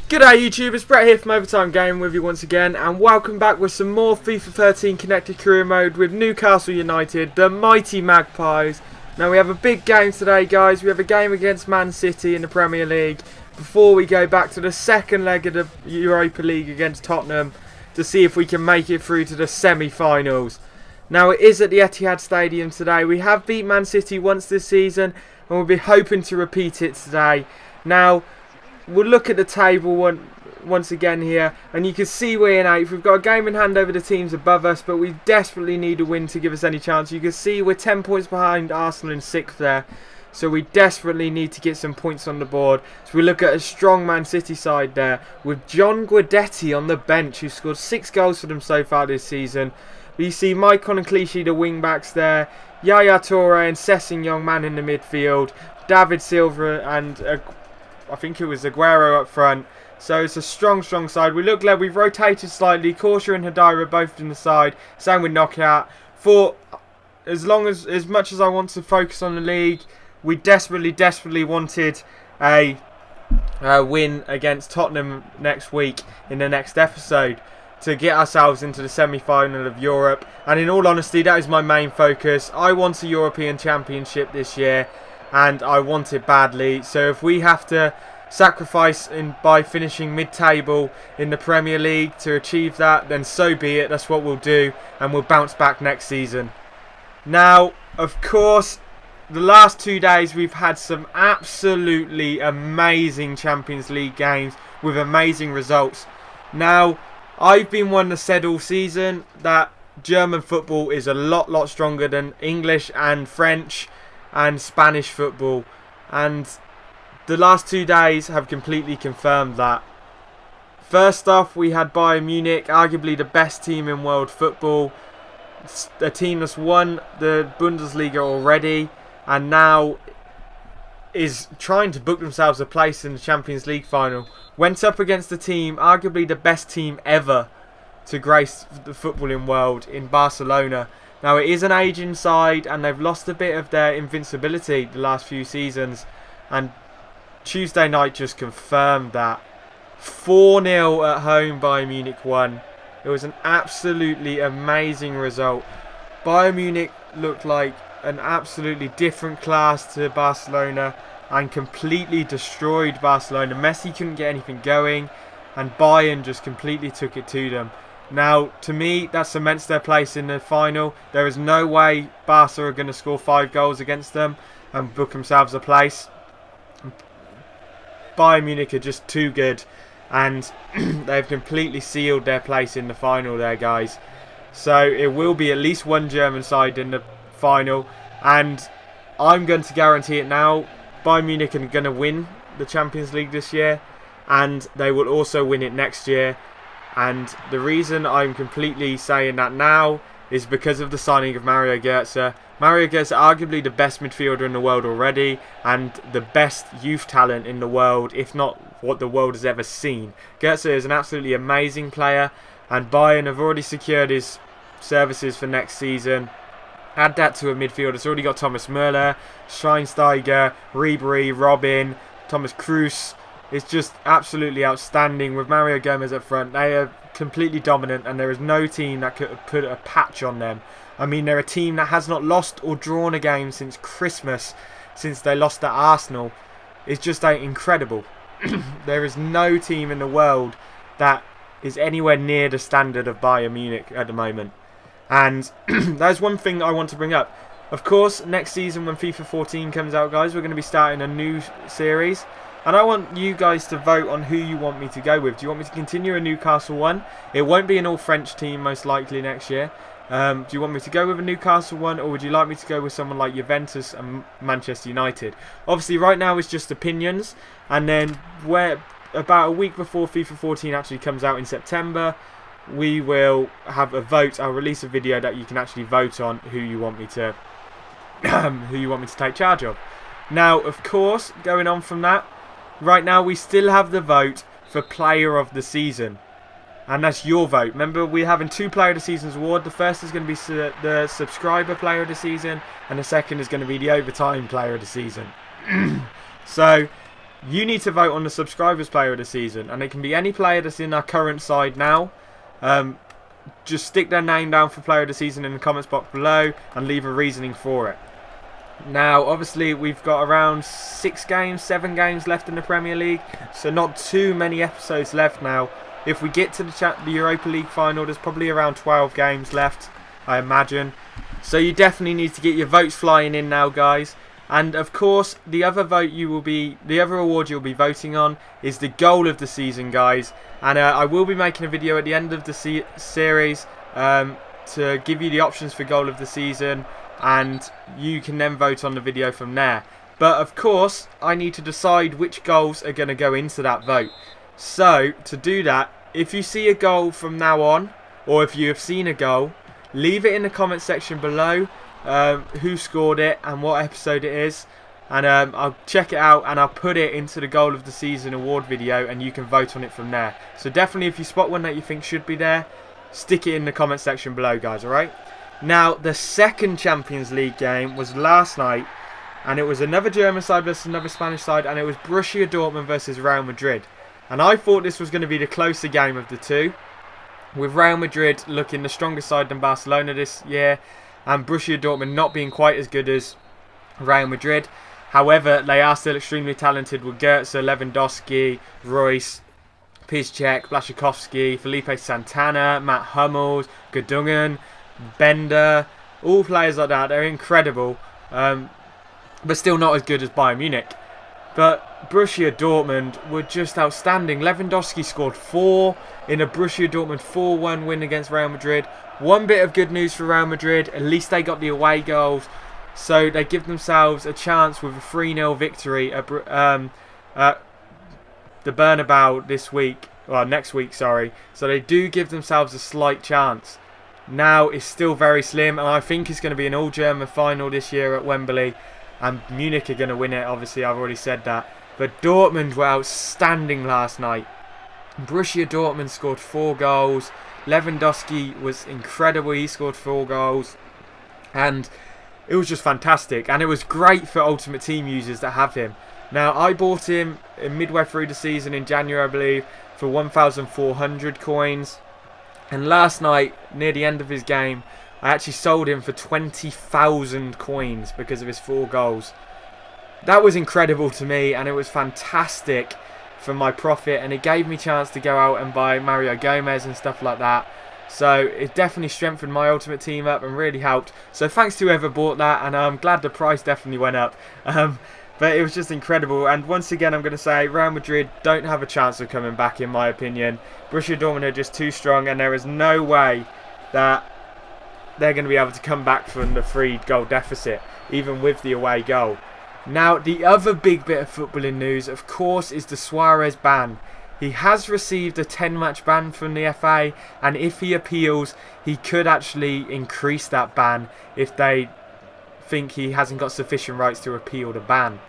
G'day YouTube, it's Brett here from Overtime Gaming with you once again, and welcome back with some more FIFA 13 Connected Career Mode with Newcastle United, the mighty Magpies. Now we have a big game today guys, we have a game against Man City in the Premier League before we go back to the second leg of the Europa League against Tottenham to see if we can make it through to the semi-finals. Now it is at the Etihad Stadium today. We have beat Man City once this season and we'll be hoping to repeat it today. Now we'll look at the table once again here, and you can see we're in 8th. We've got a game in hand over the teams above us, but we desperately need a win to give us any chance. You can see we're 10 points behind Arsenal in 6th there, so we desperately need to get some points on the board. So we look at a strong Man City side there, with John Guidetti on the bench, who scored 6 goals for them so far this season. You see Maicon and Clichy, the wing-backs there, Yaya Toure and Sessing Young Man in the midfield, David Silva and I think it was Aguero up front. So it's a strong side. We look like we've rotated slightly. Korsha and Haidara both in the side. Same with Knockout. For as much as I want to focus on the league, we desperately wanted a win against Tottenham next week in the next episode to get ourselves into the semi-final of Europe. And in all honesty, that is my main focus. I want a European Championship this year, and I want it badly. So if we have to sacrifice by finishing mid-table in the Premier League to achieve that, then so be it. That's what we'll do, and we'll bounce back next season. Now, of course, the last 2 days we've had some absolutely amazing Champions League games with amazing results. Now, I've been one that said all season that German football is a lot stronger than English and French and Spanish football, and the last 2 days have completely confirmed that. First off, we had Bayern Munich, arguably the best team in world football, a team that's won the Bundesliga already and now is trying to book themselves a place in the Champions League final. Went up against the team, arguably the best team ever to grace the footballing world, in Barcelona. Now it is an aging side and they've lost a bit of their invincibility the last few seasons, and Tuesday night just confirmed that. 4-0 at home, Bayern Munich won. It was an absolutely amazing result. Bayern Munich looked like an absolutely different class to Barcelona and completely destroyed Barcelona. Messi couldn't get anything going and Bayern just completely took it to them. Now, to me, that cements their place in the final. There is no way Barca are going to score 5 goals against them and book themselves a place. Bayern Munich are just too good, and they've completely sealed their place in the final there, guys. So it will be at least one German side in the final, and I'm going to guarantee it now. Bayern Munich are going to win the Champions League this year, and they will also win it next year. And the reason I'm completely saying that now is because of the signing of Mario Götze. Mario Götze, arguably the best midfielder in the world already, and the best youth talent in the world, if not what the world has ever seen. Götze is an absolutely amazing player, and Bayern have already secured his services for next season. Add that to a midfield. It's already got Thomas Müller, Schweinsteiger, Ribery, Robin, Thomas Kroos. It's just absolutely outstanding with Mario Gomez up front. They are completely dominant and there is no team that could put a patch on them. I mean, they're a team that has not lost or drawn a game since Christmas, since they lost at Arsenal. It's just incredible. There is no team in the world that is anywhere near the standard of Bayern Munich at the moment. And there's one thing I want to bring up. Of course, next season when FIFA 14 comes out, guys, we're going to be starting a new series. And I want you guys to vote on who you want me to go with. Do you want me to continue a Newcastle one? It won't be an all-French team most likely next year. Do you want me to go with a Newcastle one, or would you like me to go with someone like Juventus and Manchester United? Obviously, right now it's just opinions. And then about a week before FIFA 14 actually comes out in September, we will have a vote. I'll release a video that you can actually vote on who you want me to take charge of. Now, of course, going on from that, right now we still have the vote for Player of the Season, and that's your vote. Remember, we're having 2 Player of the Seasons award. The first is going to be the Subscriber Player of the Season, and the second is going to be the Overtime Player of the Season. So you need to vote on the subscribers player of the season, and it can be any player that's in our current side now. Just stick their name down for player of the season in the comments box below and leave a reasoning for it. Now, obviously, we've got around 7 games left in the Premier League, so not too many episodes left now. If we get to the Europa League final, there's probably around 12 games left, I imagine. So you definitely need to get your votes flying in now, guys. And of course, the other award you'll be voting on is the goal of the season, guys. And I will be making a video at the end of the series to give you the options for goal of the season, and you can then vote on the video from there. But of course, I need to decide which goals are going to go into that vote. So to do that, if you see a goal from now on, or if you have seen a goal, leave it in the comment section below. Who scored it and what episode it is, and I'll check it out and I'll put it into the goal of the season award video, and you can vote on it from there. So definitely, if you spot one that you think should be there, stick it in the comment section below, guys. Alright, now the second Champions League game was last night, and it was another German side versus another Spanish side, and it was Borussia Dortmund versus Real Madrid. And I thought this was going to be the closer game of the two, with Real Madrid looking the stronger side than Barcelona this year, and Borussia Dortmund not being quite as good as Real Madrid. However, they are still extremely talented with Goetze, Lewandowski, Royce, Piszczek, Blaszczykowski, Felipe Santana, Matt Hummels, Gedungen, Bender, all players like that. They're incredible, but still not as good as Bayern Munich. But Borussia Dortmund were just outstanding. Lewandowski scored 4 in a Borussia Dortmund 4-1 win against Real Madrid. One bit of good news for Real Madrid, at least they got the away goals, so they give themselves a chance with a 3-0 victory at the Bernabeu this week, well, next week, sorry. So they do give themselves a slight chance. Now it's still very slim, and I think it's going to be an all-German final this year at Wembley, and Munich are going to win it, obviously, I've already said that. But Dortmund were outstanding last night. Borussia Dortmund scored 4 goals. Lewandowski was incredible, he scored 4 goals, and it was just fantastic, and it was great for Ultimate Team users that have him. Now, I bought him midway through the season in January, I believe, for 1,400 coins, and last night, near the end of his game, I actually sold him for 20,000 coins because of his 4 goals. That was incredible to me, and it was fantastic for my profit, and it gave me a chance to go out and buy Mario Gomez and stuff like that. So it definitely strengthened my Ultimate Team up and really helped. So thanks to whoever bought that, and I'm glad the price definitely went up. But it was just incredible, and once again I'm going to say Real Madrid don't have a chance of coming back, in my opinion. Borussia Dortmund are just too strong, and there is no way that they're going to be able to come back from the 3-goal deficit, even with the away goal. Now, the other big bit of footballing news, of course, is the Suarez ban. He has received a 10-match ban from the FA, and if he appeals, he could actually increase that ban if they think he hasn't got sufficient rights to appeal the ban.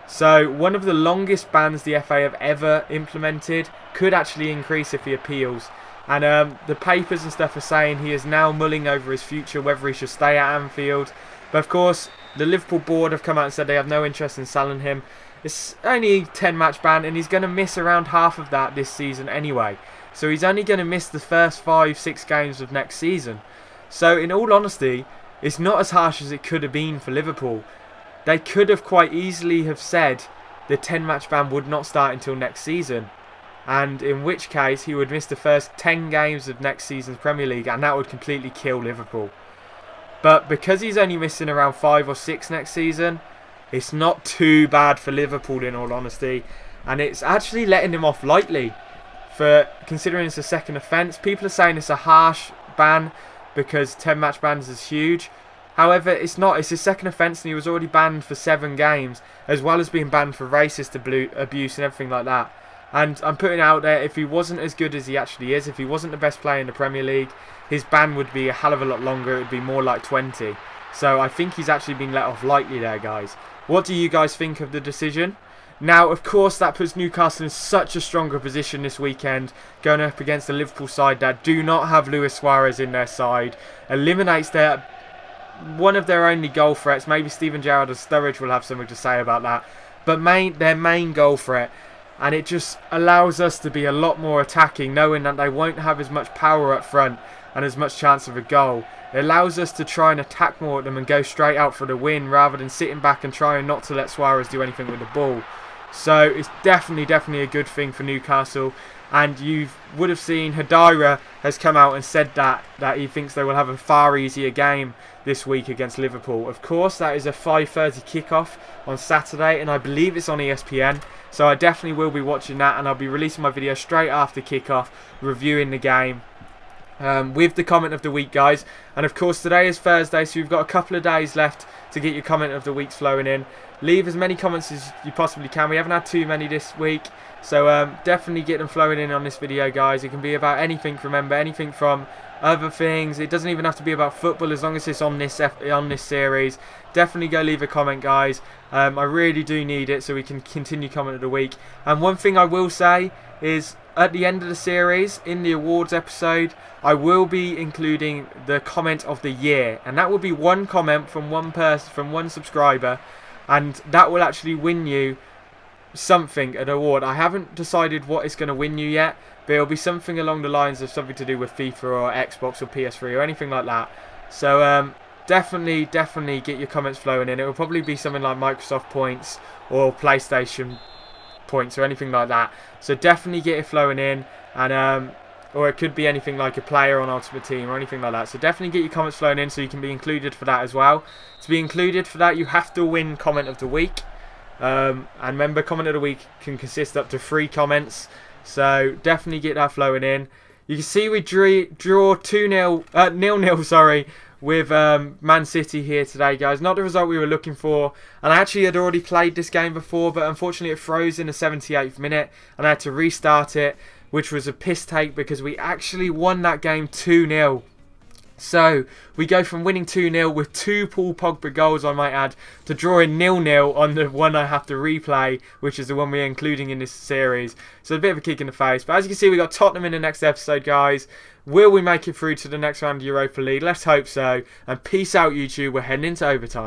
So, one of the longest bans the FA have ever implemented could actually increase if he appeals. And the papers and stuff are saying he is now mulling over his future, whether he should stay at Anfield. But of course, the Liverpool board have come out and said they have no interest in selling him. It's only a 10-match ban, and he's going to miss around half of that this season anyway. So he's only going to miss the first 5-6 games of next season. So in all honesty, it's not as harsh as it could have been for Liverpool. They could have quite easily have said the 10-match ban would not start until next season. And in which case, he would miss the first 10 games of next season's Premier League, and that would completely kill Liverpool. But because he's only missing around 5 or 6 next season, it's not too bad for Liverpool, in all honesty. And it's actually letting him off lightly, for considering it's a second offence. People are saying it's a harsh ban because 10-match bans is huge. However, it's not. It's his second offence, and he was already banned for 7 games, as well as being banned for racist abuse and everything like that. And I'm putting it out there, if he wasn't as good as he actually is, if he wasn't the best player in the Premier League, his ban would be a hell of a lot longer. It would be more like 20. So I think he's actually been let off lightly there, guys. What do you guys think of the decision? Now, of course, that puts Newcastle in such a stronger position this weekend, going up against the Liverpool side that do not have Luis Suarez in their side. Eliminates one of their only goal threats. Maybe Steven Gerrard or Sturridge will have something to say about that. but their main goal threat. And it just allows us to be a lot more attacking, knowing that they won't have as much power up front and as much chance of a goal. It allows us to try and attack more at them and go straight out for the win, rather than sitting back and trying not to let Suarez do anything with the ball. So it's definitely a good thing for Newcastle. And you would have seen Haidara has come out and said that he thinks they will have a far easier game this week against Liverpool. Of course, that is a 5:30 kickoff on Saturday, and I believe it's on ESPN. So I definitely will be watching that, and I'll be releasing my video straight after kickoff, reviewing the game. With the comment of the week, guys. And of course, today is Thursday, so you've got a couple of days left to get your comment of the weeks flowing in. Leave as many comments as you possibly can. We haven't had too many this week, so definitely get them flowing in on this video, guys. It can be about anything, remember, anything from other things. It doesn't even have to be about football, as long as it's on this series. Definitely go leave a comment, guys. I really do need it so we can continue comment of the week. And one thing I will say is, at the end of the series, in the awards episode, I will be including the comment of the year, and that will be one comment from one person, from one subscriber, and that will actually win you something, an award. I haven't decided what it's going to win you yet, but it'll be something along the lines of something to do with FIFA or Xbox or PS3 or anything like that. So definitely get your comments flowing in. It will probably be something like Microsoft points or PlayStation points or anything like that. So definitely get it flowing in, and or it could be anything like a player on Ultimate Team or anything like that. So definitely get your comments flowing in so you can be included for that as well. To be included for that, you have to win comment of the week. And remember, comment of the week can consist up to 3 comments. So definitely get that flowing in. You can see we draw 0-0, sorry, with Man City here today, guys. Not the result we were looking for. And I actually had already played this game before, but unfortunately it froze in the 78th minute and I had to restart it, which was a piss take because we actually won that game 2-0. So we go from winning 2-0 with 2 Paul Pogba goals, I might add, to drawing 0-0 on the one I have to replay, which is the one we're including in this series. So a bit of a kick in the face. But as you can see, we got Tottenham in the next episode, guys. Will we make it through to the next round of Europa League? Let's hope so. And peace out, YouTube. We're heading into overtime.